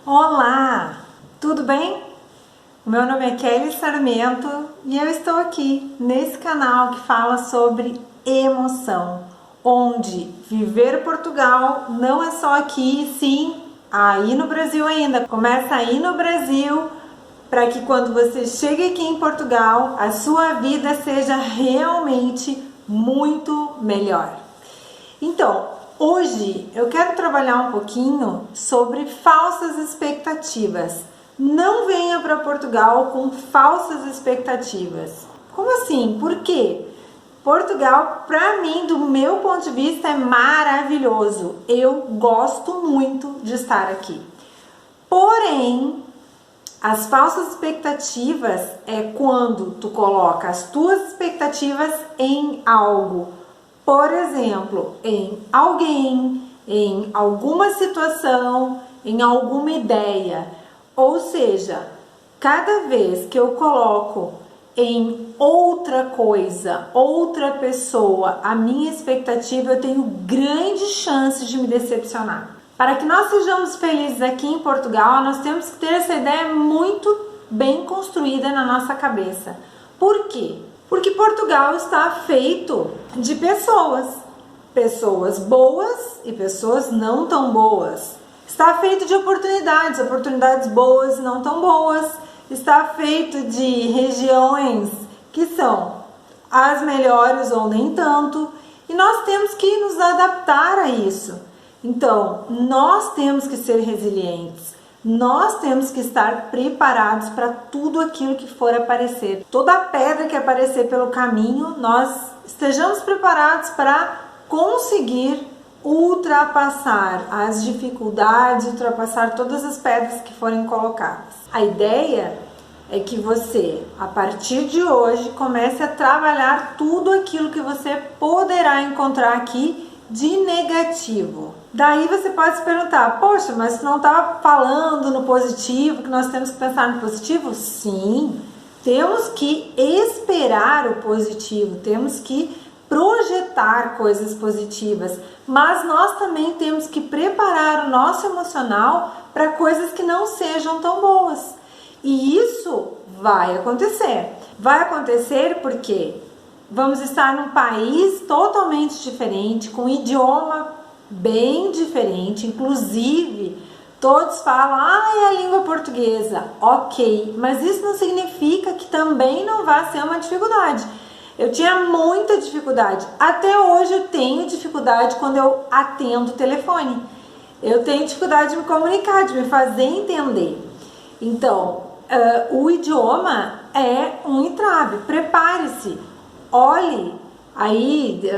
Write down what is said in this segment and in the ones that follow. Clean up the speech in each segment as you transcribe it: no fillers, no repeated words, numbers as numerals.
Olá, tudo bem? Meu nome é Kelly Sarmento e eu estou aqui nesse canal que fala sobre emoção, onde viver Portugal não é só aqui, sim, aí no Brasil ainda. Começa aí no Brasil para que quando você chegue aqui em Portugal, a sua vida seja realmente muito melhor. Então, hoje eu quero trabalhar um pouquinho sobre falsas expectativas. Não venha para Portugal com falsas expectativas. Como assim? Por quê? Portugal, para mim, do meu ponto de vista, é maravilhoso. Eu gosto muito de estar aqui. Porém, as falsas expectativas é quando tu coloca as tuas expectativas em algo. Por exemplo, em alguém, em alguma situação, em alguma ideia. Ou seja, cada vez que eu coloco em outra coisa, outra pessoa, a minha expectativa, eu tenho grandes chances de me decepcionar. Para que nós sejamos felizes aqui em Portugal, nós temos que ter essa ideia muito bem construída na nossa cabeça. Por quê? Porque Portugal está feito de pessoas boas e pessoas não tão boas. Está feito de oportunidades boas e não tão boas. Está feito de regiões que são as melhores ou nem tanto. E nós temos que nos adaptar a isso. Então, nós temos que ser resilientes. Nós temos que estar preparados para tudo aquilo que for aparecer. Toda pedra que aparecer pelo caminho, nós estejamos preparados para conseguir ultrapassar as dificuldades, ultrapassar todas as pedras que forem colocadas. A ideia é que você, a partir de hoje, comece a trabalhar tudo aquilo que você poderá encontrar aqui de negativo. Daí você pode se perguntar, poxa, mas tu não estava falando no positivo, que nós temos que pensar no positivo? Sim, temos que esperar o positivo, temos que projetar coisas positivas, mas nós também temos que preparar o nosso emocional para coisas que não sejam tão boas. E isso vai acontecer. Vai acontecer porque vamos estar num país totalmente diferente, com um idioma bem diferente, inclusive todos falam, é a língua portuguesa, ok, mas isso não significa que também não vai ser uma dificuldade. Eu tinha muita dificuldade, até hoje eu tenho dificuldade quando eu atendo o telefone, eu tenho dificuldade de me comunicar, de me fazer entender. Então, o idioma é um entrave, prepare-se, olhe aí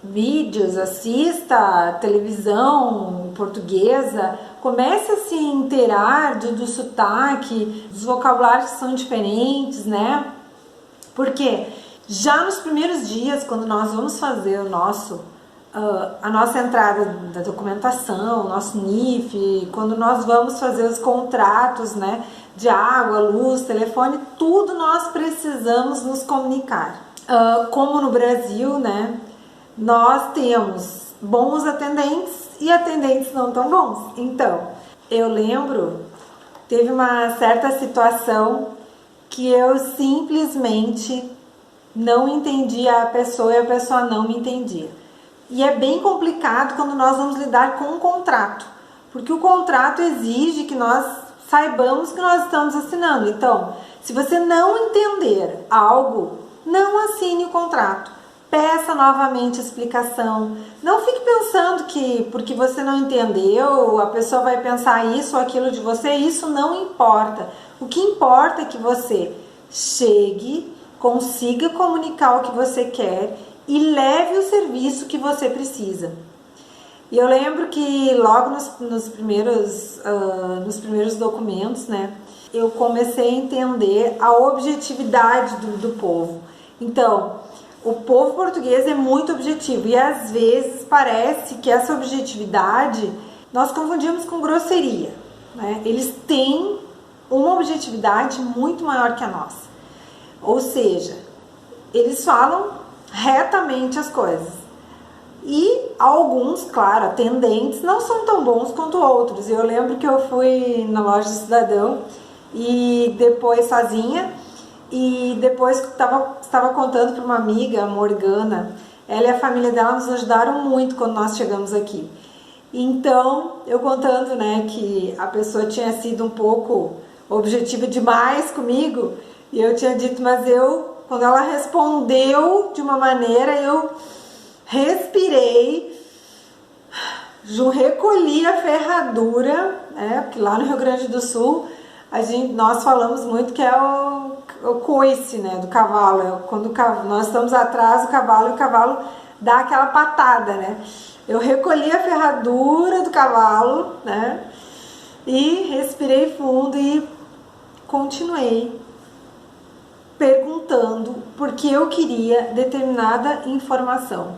vídeos, assista televisão portuguesa, comece a se inteirar do sotaque, dos vocabulários que são diferentes, né? Porque já nos primeiros dias, quando nós vamos fazer a nossa entrada da documentação, o nosso NIF, quando nós vamos fazer os contratos, né, de água, luz, telefone, tudo nós precisamos nos comunicar. Como no Brasil, né, nós temos bons atendentes e atendentes não tão bons. Então, eu lembro, teve uma certa situação que eu simplesmente não entendia a pessoa e a pessoa não me entendia. E é bem complicado quando nós vamos lidar com um contrato, porque o contrato exige que nós saibamos que nós estamos assinando. Então, se você não entender algo, não assine o contrato. Peça novamente explicação. Não fique pensando que porque você não entendeu, a pessoa vai pensar isso ou aquilo de você. Isso não importa. O que importa é que você chegue, consiga comunicar o que você quer e leve o serviço que você precisa. E eu lembro que logo nos primeiros documentos, né, eu comecei a entender a objetividade do povo. Então, o povo português é muito objetivo e às vezes parece que essa objetividade nós confundimos com grosseria, né? Eles têm uma objetividade muito maior que a nossa. Ou seja, eles falam retamente as coisas. E alguns, claro, atendentes não são tão bons quanto outros. Eu lembro que eu fui na loja do Cidadão e depois sozinha, e depois estava contando para uma amiga, a Morgana. Ela e a família dela nos ajudaram muito quando nós chegamos aqui. Então, eu contando, né, que a pessoa tinha sido um pouco objetiva demais comigo, e eu tinha dito, mas quando ela respondeu de uma maneira, eu respirei, recolhi a ferradura, né, porque lá no Rio Grande do Sul, nós falamos muito que é o coice, né, do cavalo, quando nós estamos atrás do cavalo e o cavalo dá aquela patada, né. Eu recolhi a ferradura do cavalo, né, e respirei fundo e continuei perguntando porque eu queria determinada informação.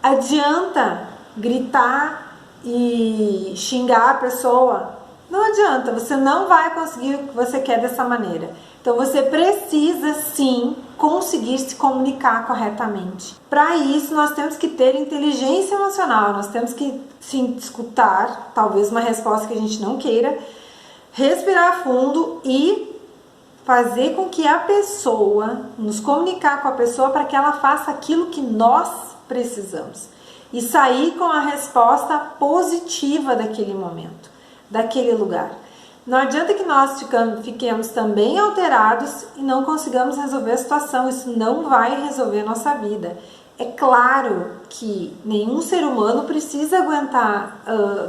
Adianta gritar e xingar a pessoa? Não adianta, você não vai conseguir o que você quer dessa maneira. Então você precisa sim conseguir se comunicar corretamente. Para isso nós temos que ter inteligência emocional, nós temos que sim escutar, talvez uma resposta que a gente não queira, respirar fundo e fazer com que a pessoa, nos comunicar com a pessoa para que ela faça aquilo que nós precisamos e sair com a resposta positiva daquele momento, daquele lugar. Não adianta que nós fiquemos também alterados e não consigamos resolver a situação, isso não vai resolver a nossa vida. É claro que nenhum ser humano precisa aguentar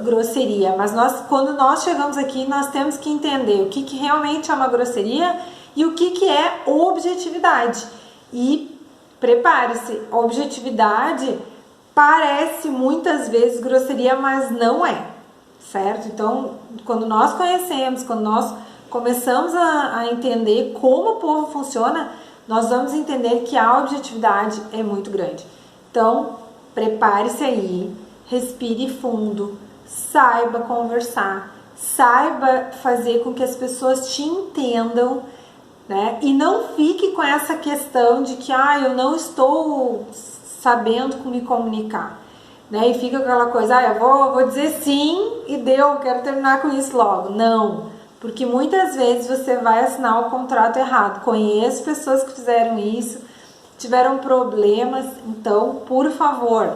grosseria, mas quando nós chegamos aqui, nós temos que entender o que realmente é uma grosseria e o que é objetividade. E prepare-se, a objetividade parece muitas vezes grosseria, mas não é, certo? Então, quando nós conhecemos, quando nós começamos a entender como o povo funciona, nós vamos entender que a objetividade é muito grande. Então, prepare-se aí, respire fundo, saiba conversar, saiba fazer com que as pessoas te entendam, né? E não fique com essa questão de que eu não estou sabendo me comunicar, né? E fica aquela coisa, eu vou dizer sim e quero terminar com isso logo. Não, porque muitas vezes você vai assinar o contrato errado. Conheço pessoas que fizeram isso, tiveram problemas. Então, por favor,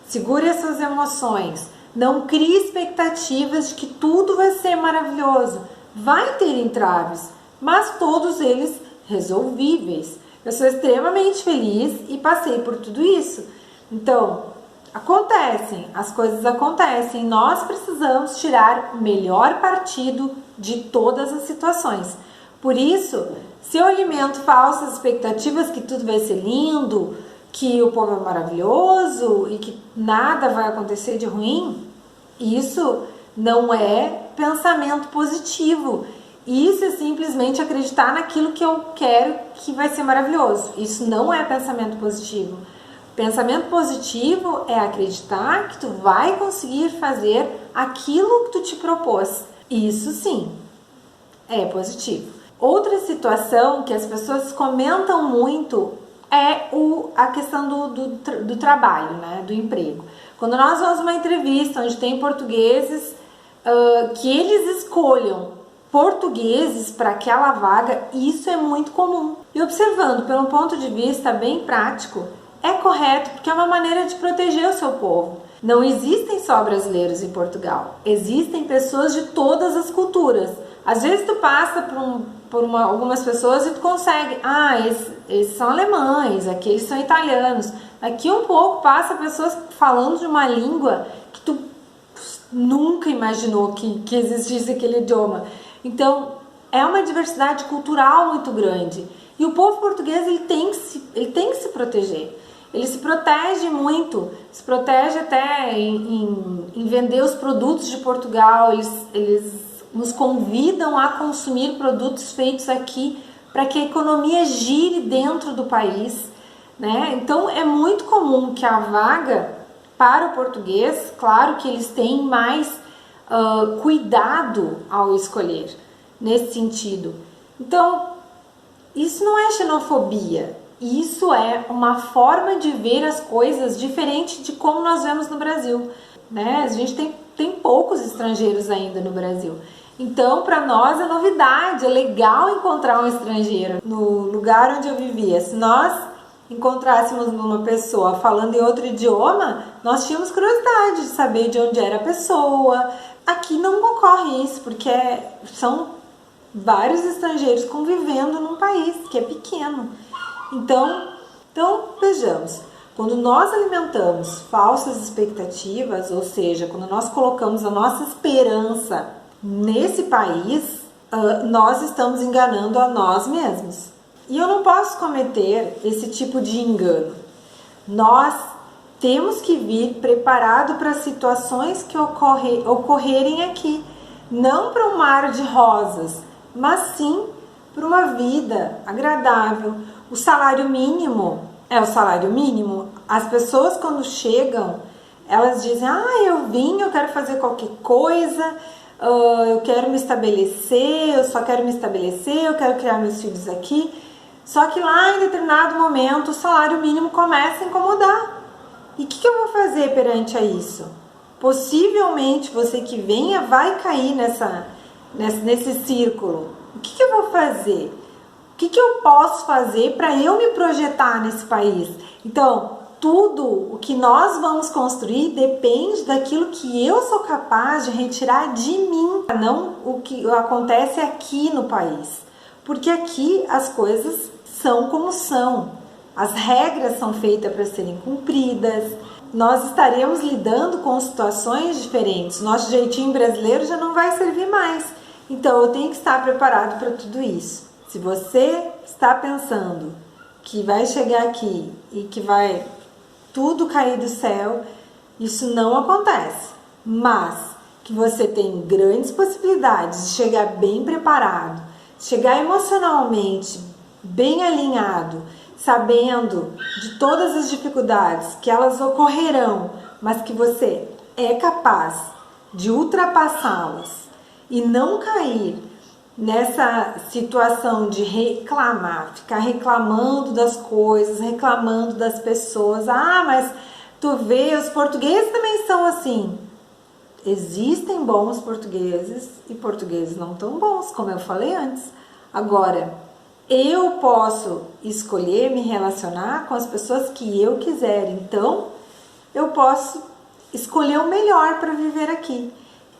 segure as suas emoções, não crie expectativas de que tudo vai ser maravilhoso. Vai ter entraves, mas todos eles resolvíveis. Eu sou extremamente feliz e passei por tudo isso. Então, as coisas acontecem. Nós precisamos tirar o melhor partido de todas as situações. Por isso, se eu alimento falsas expectativas que tudo vai ser lindo, que o povo é maravilhoso e que nada vai acontecer de ruim, isso não é pensamento positivo. Isso é simplesmente acreditar naquilo que eu quero que vai ser maravilhoso. Isso não é pensamento positivo. Pensamento positivo é acreditar que tu vai conseguir fazer aquilo que tu te propôs. Isso sim é positivo. Outra situação que as pessoas comentam muito é a questão do trabalho, né? Do emprego. Quando nós vamos uma entrevista onde tem portugueses, que eles escolham portugueses para aquela vaga, isso é muito comum. E observando pelo ponto de vista bem prático, é correto porque é uma maneira de proteger o seu povo. Não existem só brasileiros em Portugal, existem pessoas de todas as culturas. Às vezes tu passa por algumas pessoas e tu consegue, esses são alemães, aqueles são italianos. Daqui um pouco passa pessoas falando de uma língua que tu nunca imaginou que existisse aquele idioma. Então, é uma diversidade cultural muito grande. E o povo português ele tem que se proteger. Ele se protege muito, se protege até em vender os produtos de Portugal. Eles nos convidam a consumir produtos feitos aqui para que a economia gire dentro do país, né? Então, é muito comum que a vaga para o português, claro que eles têm mais cuidado ao escolher, nesse sentido. Então, isso não é xenofobia, Isso é uma forma de ver as coisas diferente de como nós vemos no Brasil, né? A gente tem poucos estrangeiros ainda no Brasil. Então, para nós é novidade, é legal encontrar um estrangeiro. No lugar onde eu vivia, se nós encontrássemos uma pessoa falando em outro idioma, nós tínhamos curiosidade de saber de onde era a pessoa. Aqui não ocorre isso, porque são vários estrangeiros convivendo num país que é pequeno. Então vejamos, quando nós alimentamos falsas expectativas, ou seja, quando nós colocamos a nossa esperança nesse país, nós estamos enganando a nós mesmos. E eu não posso cometer esse tipo de engano. Nós temos que vir preparado para situações que ocorrerem aqui, não para um mar de rosas, mas sim para uma vida agradável. O salário mínimo é o salário mínimo. As pessoas, quando chegam, elas dizem: eu quero fazer qualquer coisa, eu quero me estabelecer, eu só quero me estabelecer, eu quero criar meus filhos aqui. Só que lá em determinado momento o salário mínimo começa a incomodar. E o que eu vou fazer perante a isso? Possivelmente você que venha vai cair nesse círculo. O que eu vou fazer? O que eu posso fazer para eu me projetar nesse país? Então, tudo o que nós vamos construir depende daquilo que eu sou capaz de retirar de mim, não o que acontece aqui no país. Porque aqui as coisas são como são. As regras são feitas para serem cumpridas. Nós estaremos lidando com situações diferentes. Nosso jeitinho brasileiro já não vai servir mais. Então eu tenho que estar preparado para tudo isso. Se você está pensando que vai chegar aqui e que vai tudo cair do céu, isso não acontece. Mas que você tem grandes possibilidades de chegar bem preparado, chegar emocionalmente bem alinhado, sabendo de todas as dificuldades que elas ocorrerão, mas que você é capaz de ultrapassá-las e não cair nessa situação de reclamar, ficar reclamando das coisas, reclamando das pessoas. Mas tu vê, os portugueses também são assim. Existem bons portugueses e portugueses não tão bons, como eu falei antes. Agora, eu posso escolher me relacionar com as pessoas que eu quiser. Então, eu posso escolher o melhor para viver aqui.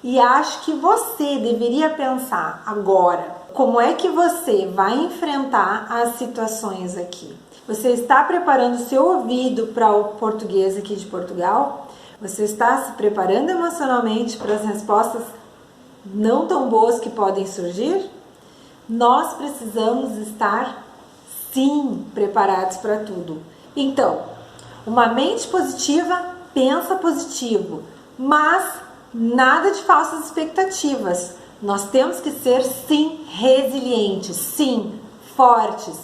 E acho que você deveria pensar agora como é que você vai enfrentar as situações aqui. Você está preparando o seu ouvido para o português aqui de Portugal? Você está se preparando emocionalmente para as respostas não tão boas que podem surgir? Nós precisamos estar, sim, preparados para tudo. Então, uma mente positiva pensa positivo, mas nada de falsas expectativas. Nós temos que ser, sim, resilientes, sim, fortes,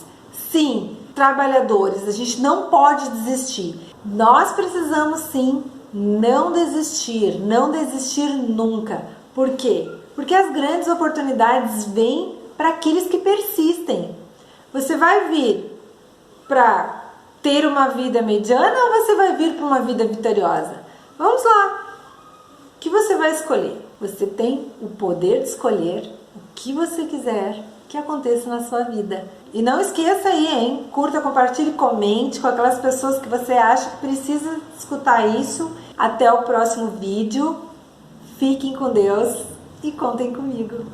sim, trabalhadores. A gente não pode desistir. Nós precisamos, sim, não desistir nunca. Por quê? Porque as grandes oportunidades vêm para aqueles que persistem. Você vai vir para ter uma vida mediana ou você vai vir para uma vida vitoriosa? Vamos lá. O que você vai escolher? Você tem o poder de escolher o que você quiser que aconteça na sua vida. E não esqueça aí, hein? Curta, compartilhe, comente com aquelas pessoas que você acha que precisa escutar isso. Até o próximo vídeo. Fiquem com Deus e contem comigo.